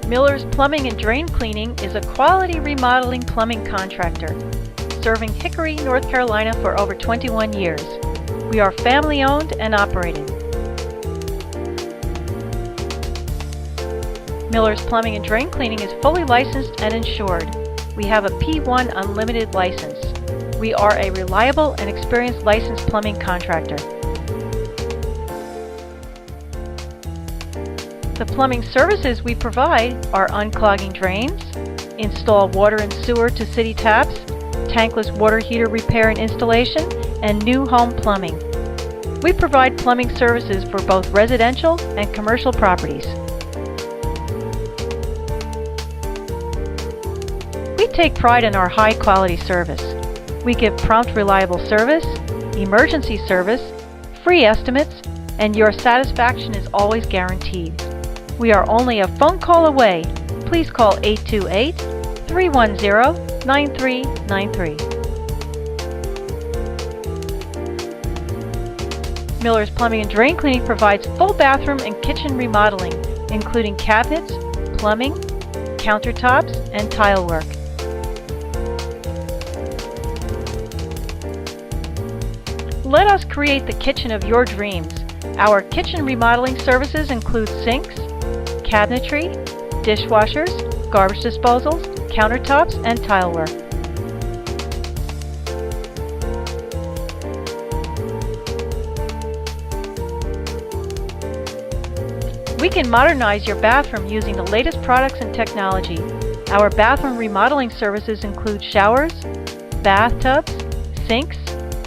Miller's Plumbing and Drain Cleaning is a quality remodeling plumbing contractor, serving Hickory, North Carolina for over 21 years. We are family owned and operated. Miller's Plumbing and Drain Cleaning is fully licensed and insured. We have a P1 unlimited license. We are a reliable and experienced licensed plumbing contractor. The plumbing services we provide are unclogging drains, install water and sewer to city taps, tankless water heater repair and installation, and new home plumbing. We provide plumbing services for both residential and commercial properties. We take pride in our high-quality service. We give prompt, reliable service, emergency service, free estimates, and your satisfaction is always guaranteed. We are only a phone call away. Please call 828-310-9393. Miller's Plumbing and Drain Cleaning provides full bathroom and kitchen remodeling, including cabinets, plumbing, countertops, and tile work. Let us create the kitchen of your dreams. Our kitchen remodeling services include sinks, cabinetry, dishwashers, garbage disposals, countertops, and tile work. We can modernize your bathroom using the latest products and technology. Our bathroom remodeling services include showers, bathtubs, sinks,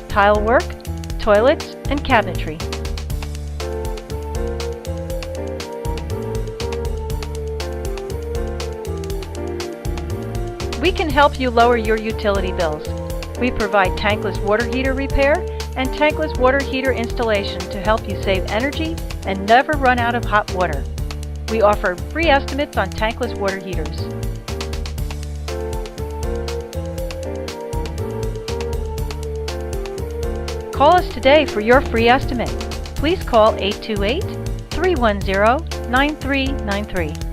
tile work, toilets, and cabinetry. We can help you lower your utility bills. We provide tankless water heater repair and tankless water heater installation to help you save energy and never run out of hot water. We offer free estimates on tankless water heaters. Call us today for your free estimate. Please call 828-310-9393.